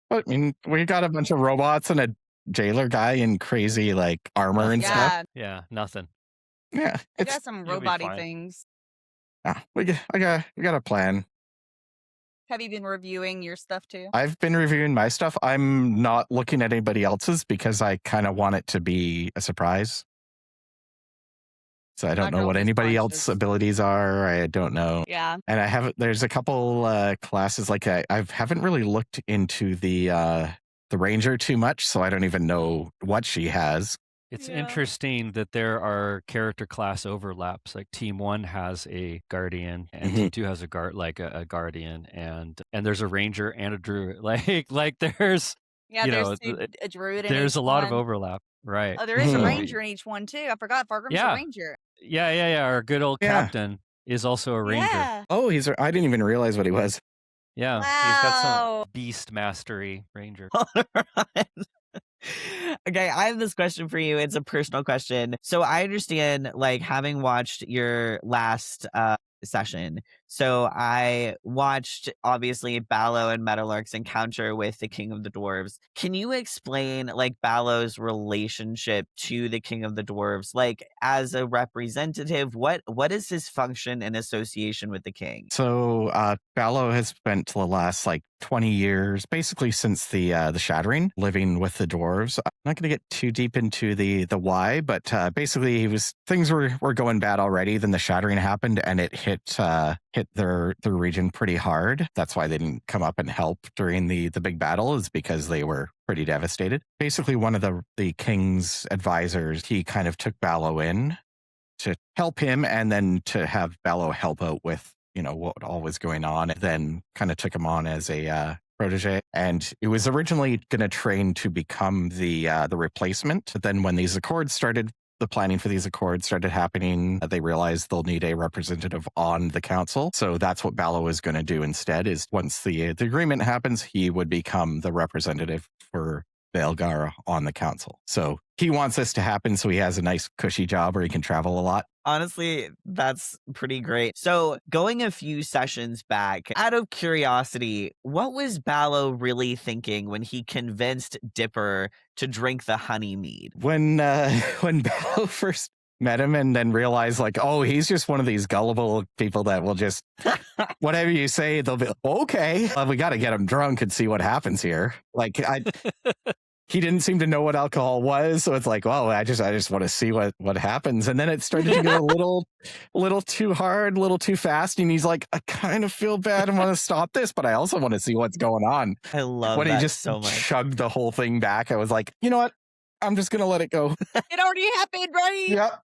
I mean, we got a bunch of robots and a jailer guy in crazy armor and stuff. Yeah, nothing. Yeah, I got some robot-y things. Yeah, we got a plan. Have you been reviewing your stuff too? I've been reviewing my stuff. I'm not looking at anybody else's because I kind of want it to be a surprise. So I don't know what anybody else's abilities are. I don't know. Yeah. And there's a couple classes, I haven't really looked into the ranger too much, so I don't even know what she has. It's interesting that there are character class overlaps. Like Team 1 has a guardian, and Team 2 has a guardian, and there's a ranger and a druid. There's a druid. There's a lot of overlap, right? Oh, there is a ranger in each one too. I forgot Fargrim's a ranger. Yeah. Our good old captain is also a ranger. Yeah. Oh, I didn't even realize what he was. Yeah, wow. He's got some beast mastery ranger. Okay, I have this question for you. It's a personal question. So I understand, having watched your last session. So I watched, obviously, Ballo and Meadowlark's encounter with the King of the Dwarves. Can you explain, Ballo's relationship to the King of the Dwarves? As a representative, what is his function and association with the king? So Ballo has spent the last 20 years, basically since the Shattering, living with the dwarves. I'm not going to get too deep into the why, but basically things were going bad already. Then the Shattering happened, and it hit their region pretty hard. That's why they didn't come up and help during the big battle, is because they were pretty devastated. Basically, one of the king's advisors, he kind of took Ballo in to help him, and then to have Ballo help out with what all was going on, then kind of took him on as a protege. And it was originally going to train to become the replacement. But then when these Accords started the planning for these accords started happening, they realized they'll need a representative on the council. So that's what Ballo is going to do instead, is once the agreement happens, he would become the representative for Belgar on the council. So he wants this to happen so he has a nice cushy job where he can travel a lot. Honestly, that's pretty great. So, going a few sessions back, out of curiosity, what was Ballo really thinking when he convinced Dipper to drink the honey mead? When Ballo first met him and then realized, like, oh, he's just one of these gullible people that will just, whatever you say, they'll be, okay, we got to get him drunk and see what happens here. Like, he didn't seem to know what alcohol was, so it's like, well, I just want to see what happens. And then it started to get a little too hard, a little too fast, and he's like, I kind of feel bad and want to stop this, but I also want to see what's going on. I love when that he just so much. chugged the whole thing back. I was like, you know what? I'm just gonna let it go. It already happened, right? Yep.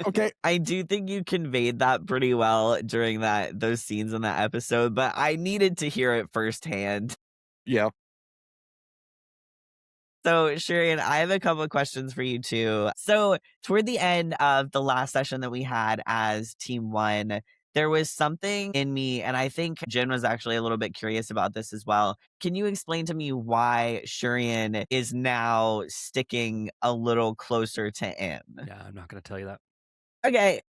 Okay. I do think you conveyed that pretty well during those scenes in that episode, but I needed to hear it firsthand. Yeah. So, Shurian, I have a couple of questions for you too. So, toward the end of the last session that we had as Team One, there was something in me, and I think Jen was actually a little bit curious about this as well. Can you explain to me why Shurian is now sticking a little closer to Im? Yeah, I'm not going to tell you that. Okay.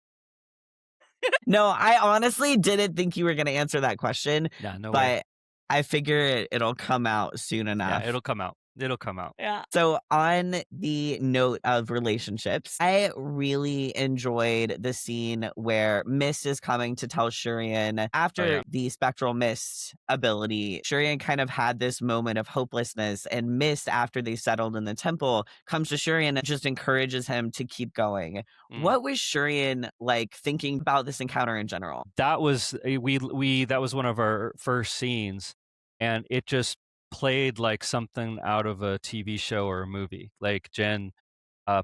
No, I honestly didn't think you were going to answer that question. Yeah, no but way. I figure it'll come out soon enough. Yeah, it'll come out. It'll come out. Yeah. So on the note of relationships, I really enjoyed the scene where Mist is coming to tell Shurian after the spectral mist ability, Shurian kind of had this moment of hopelessness, and Mist, after they settled in the temple, comes to Shurian and just encourages him to keep going. What was Shurian like thinking about this encounter in general? That was that was one of our first scenes, and it just played like something out of a TV show or a movie. Like Jen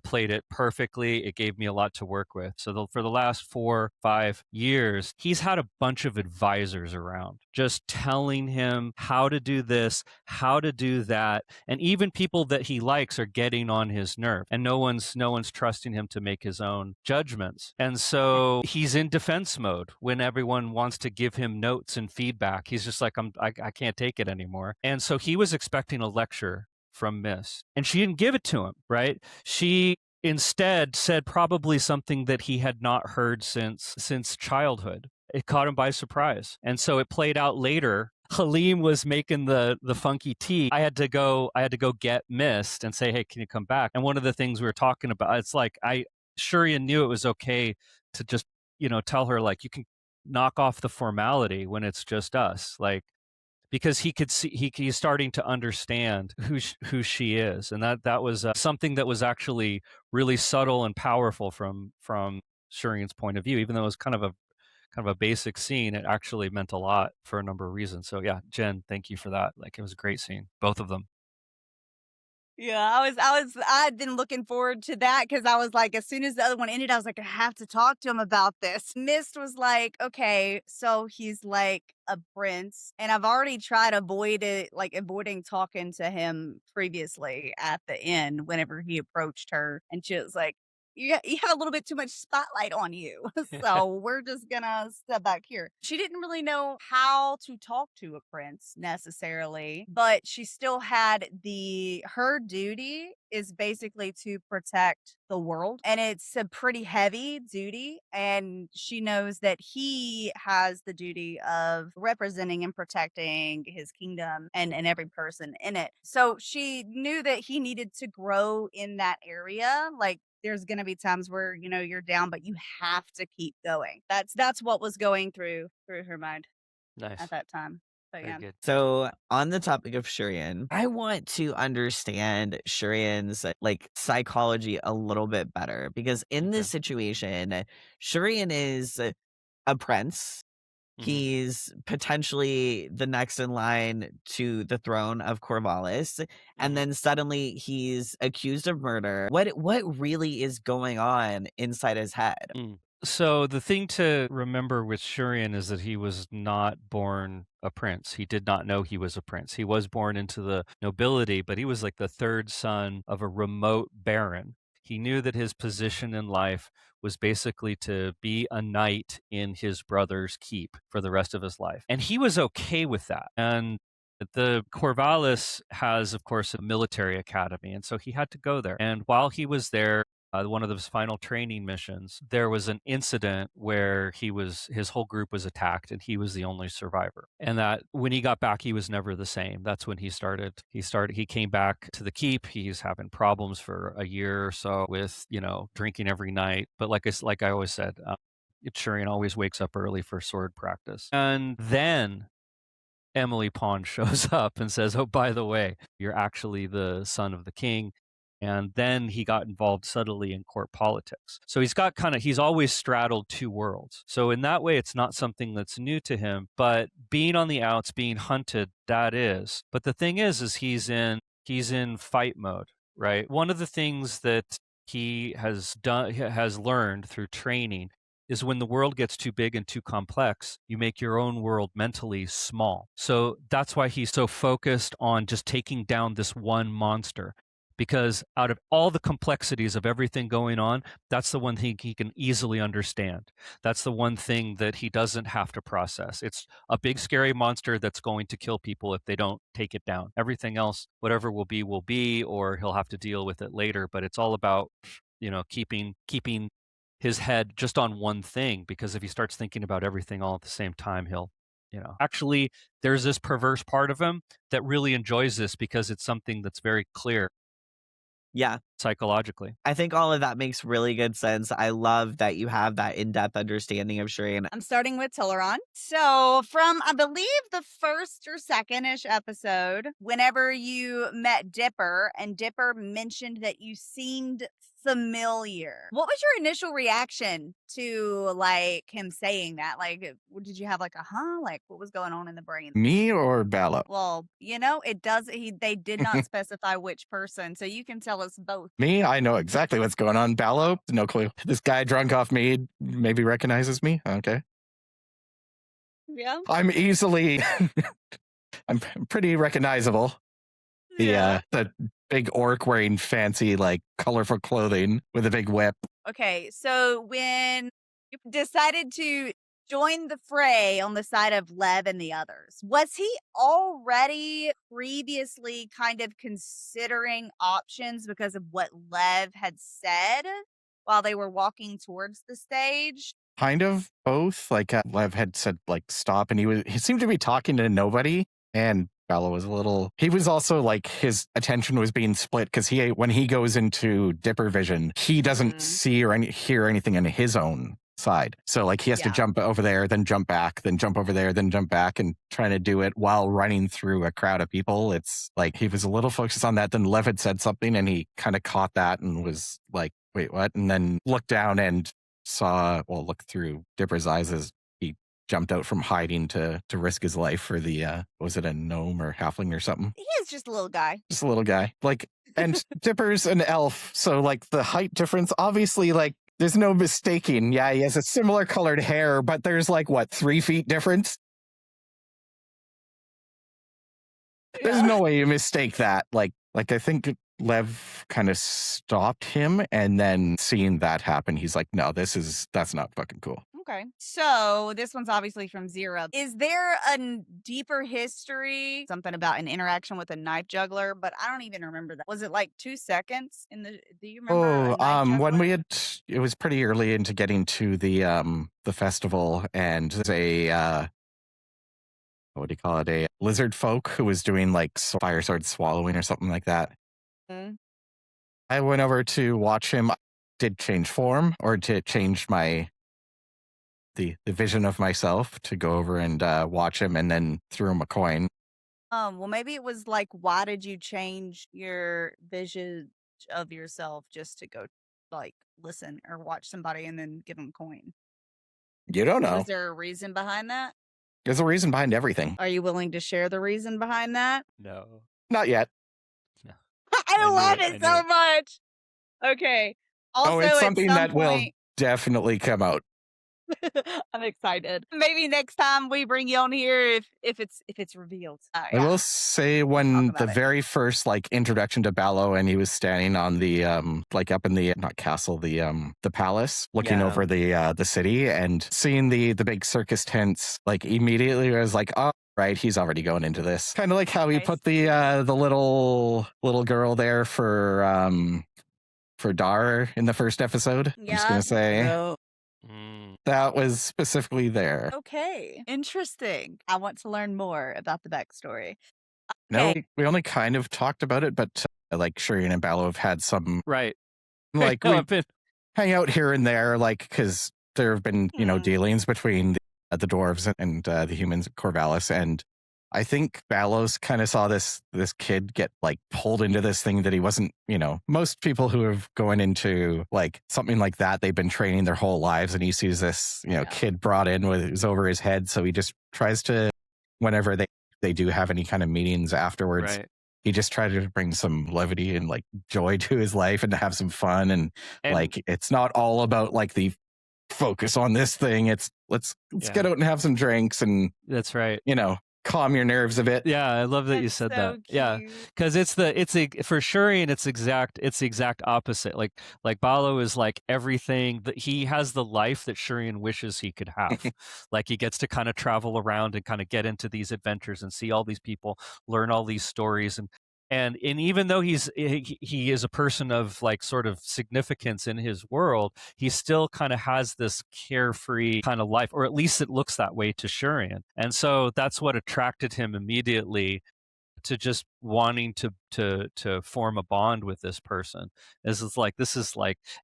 played it perfectly. It gave me a lot to work with. So for the last 4-5 years, he's had a bunch of advisors around, just telling him how to do this, how to do that, and even people that he likes are getting on his nerve, and no one's trusting him to make his own judgments. And so he's in defense mode when everyone wants to give him notes and feedback. He's just like, I can't take it anymore. And so he was expecting a lecture from Mist, and she didn't give it to him, right? She instead said probably something that he had not heard since childhood. It caught him by surprise. And so it played out later. Halim was making the funky tea. I had to go get Mist and say, hey, can you come back? And one of the things we were talking about, it's like Shurian knew it was okay to just, tell her, like, you can knock off the formality when it's just us. Like, because he could see he's starting to understand who she is, and that was something that was actually really subtle and powerful from Shurian's point of view. Even though it was kind of a basic scene, it actually meant a lot for a number of reasons. So yeah, Jen, thank you for that. Like, it was a great scene, both of them. Yeah, I'd been looking forward to that because I was like, as soon as the other one ended, I was like, I have to talk to him about this. Mist was like, okay, so he's like a prince, and I've already tried avoiding talking to him previously at the inn whenever he approached her, and she was like, you have a little bit too much spotlight on you. So we're just gonna step back here. She didn't really know how to talk to a prince necessarily, but she still had her duty is basically to protect the world. And it's a pretty heavy duty. And she knows that he has the duty of representing and protecting his kingdom and every person in it. So she knew that he needed to grow in that area. Like, there's going to be times where, you're down, but you have to keep going. That's what was going through her mind Nice. at that time. But Very yeah. good. So on the topic of Shurian, I want to understand Shurian's psychology a little bit better, because in this situation, Shurian is a prince. He's potentially the next in line to the throne of Corvallis, and then suddenly he's accused of murder. What really is going on inside his head? So the thing to remember with Shurian is that he was not born a prince. He did not know he was a prince. He was born into the nobility, but he was like the third son of a remote baron. He knew that his position in life was basically to be a knight in his brother's keep for the rest of his life. And he was okay with that. And the Corvallis has, of course, a military academy. And so he had to go there. And while he was there, one of his final training missions, there was an incident where his whole group was attacked and he was the only survivor. And that when he got back, he was never the same. That's when he came back to the keep. He's having problems for a year or so with, drinking every night. But like I always said, Shurian always wakes up early for sword practice. And then Emily Pond shows up and says, "Oh, by the way, you're actually the son of the king." And then he got involved subtly in court politics. So he's always straddled two worlds. So in that way, it's not something that's new to him, but being on the outs, being hunted, that is. But the thing is he's in fight mode, right? One of the things that he has learned through training is when the world gets too big and too complex, you make your own world mentally small. So that's why he's so focused on just taking down this one monster. Because out of all the complexities of everything going on, that's the one thing he can easily understand. That's the one thing that he doesn't have to process. It's a big, scary monster that's going to kill people if they don't take it down. Everything else, whatever will be, or he'll have to deal with it later. But it's all about, keeping his head just on one thing, because if he starts thinking about everything all at the same time, he'll, actually, there's this perverse part of him that really enjoys this because it's something that's very clear. Yeah. Psychologically. I think all of that makes really good sense. I love that you have that in-depth understanding of Shurian. I'm starting with Teleron. So from, I believe, the first or second-ish episode, whenever you met Dipper, and Dipper mentioned that you seemed familiar, what was your initial reaction to, him saying that? Did you have what was going on in the brain? Me or Bella? Well, they did not specify which person, so you can tell us both. Me? I know exactly what's going on. Ballo? No clue. This guy drunk off mead maybe recognizes me. Okay. Yeah. I'm pretty recognizable. The big orc wearing fancy, colorful clothing with a big whip. Okay, so when you decided to join the fray on the side of Lev and the others, was he already previously kind of considering options because of what Lev had said while they were walking towards the stage? Kind of both. Lev had said, stop, and he seemed to be talking to nobody, and Bella was he was also his attention was being split because when he goes into Dipper vision, he doesn't see or hear anything in his own side. So he has to jump over there, then jump back, then jump over there, then jump back, and trying to do it while running through a crowd of people. It's he was a little focused on that. Then Lev had said something and he kind of caught that and was like, wait, what? And then looked down and looked through Dipper's eyes as he jumped out from hiding to risk his life for the, was it a gnome or halfling or something? He is just a little guy. Just a little guy. And Dipper's an elf. So the height difference, obviously, there's no mistaking. Yeah, he has a similar colored hair, but there's 3 feet difference? There's no way you mistake that. I think Lev kind of stopped him, and then seeing that happen, he's like, no, that's not fucking cool. Okay. So this one's obviously from Zira. Is there a deeper history? Something about an interaction with a knife juggler, but I don't even remember that. Was it 2 seconds do you remember? When it was pretty early into getting to the festival, and a what do you call it? A lizard folk who was doing fire sword swallowing or something like that. Mm-hmm. I went over to watch him. Did change form or to change the vision of myself to go over and watch him, and then threw him a coin. Well, maybe it was why did you change your vision of yourself just to go listen or watch somebody and then give them a coin? You don't know. Is there a reason behind that? There's a reason behind everything. Are you willing to share the reason behind that? No. Not yet. No. I love it so much. Okay. Also, it's something that will point, definitely come out. I'm excited. Maybe next time we bring you on here if it's revealed. I will say when Talk the about it. very first like introduction to Ballo and he was standing on the like up in the not castle, the palace, looking Yeah. over the city and seeing the big circus tents, like immediately I was like, oh right, he's already going into this. Kind of like how he Nice. put the little girl there for Dar in the first episode. I'm just gonna say that was specifically there. Okay. Interesting. I want to learn more about the backstory. No, Okay. we only kind of talked about it, but like Shireen and Ballo have had some Right. like No, we I've been hang out here and there, like because there have been dealings between the dwarves and the humans at Corvallis, and I think Ballos kind of saw this kid get like pulled into this thing that he wasn't. Most people who have going into like something like that, they've been training their whole lives, and he sees this kid brought in with it was over his head, so he just tries to, whenever they do have any kind of meetings afterwards. right. He just tried to bring some levity and like joy to his life and to have some fun. And like, it's not all about like the focus on this thing. It's let's get out and have some drinks and That's right. calm your nerves a bit. Yeah, I love that you That's said so that. Yeah, cute. because for Shurian, it's the exact opposite. Like Ballo is like everything that he has the life that Shurian wishes he could have. Like he gets to kind of travel around and kind of get into these adventures and see all these people, learn all these stories, and even though he is a person of like sort of significance in his world, he still kind of has this carefree kind of life, or at least it looks that way to Shurian. And so that's what attracted him immediately to just wanting to form a bond with this person. This is like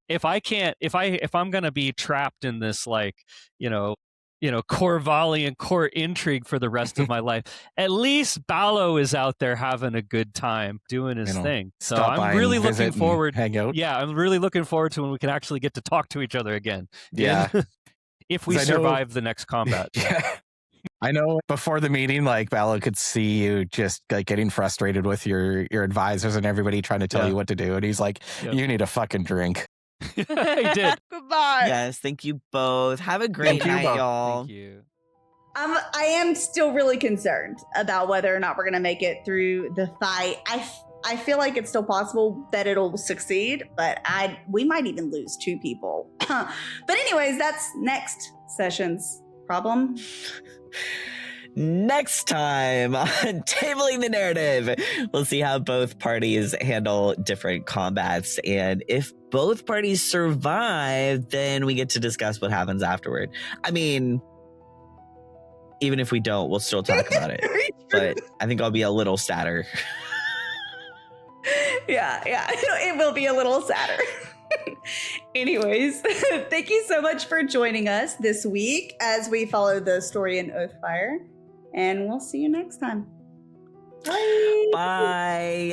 if I'm gonna be trapped in this like Corvallian court intrigue for the rest of my life, at least Ballo is out there having a good time doing his thing. So I'm really looking forward. Hang out. Yeah, I'm really looking forward to when we can actually get to talk to each other again. Yeah. If we survive the next combat. Yeah. I know before the meeting, like Ballo could see you just like getting frustrated with your advisors and everybody trying to tell you what to do. And he's like, you need a fucking drink. He did. Goodbye. Yes, thank you both. Have a great night, y'all. Thank you. I am still really concerned about whether or not we're going to make it through the fight. I feel like it's still possible that it'll succeed, but we might even lose 2 people. But anyways, that's next session's problem. Next time on Tabling the Narrative, we'll see how both parties handle different combats. And if both parties survive, then we get to discuss what happens afterward. I mean, even if we don't, we'll still talk about it. But I think I'll be a little sadder. Yeah, it will be a little sadder. Anyways, thank you so much for joining us this week as we follow the story in Oathfyre. And we'll see you next time. Bye. Bye.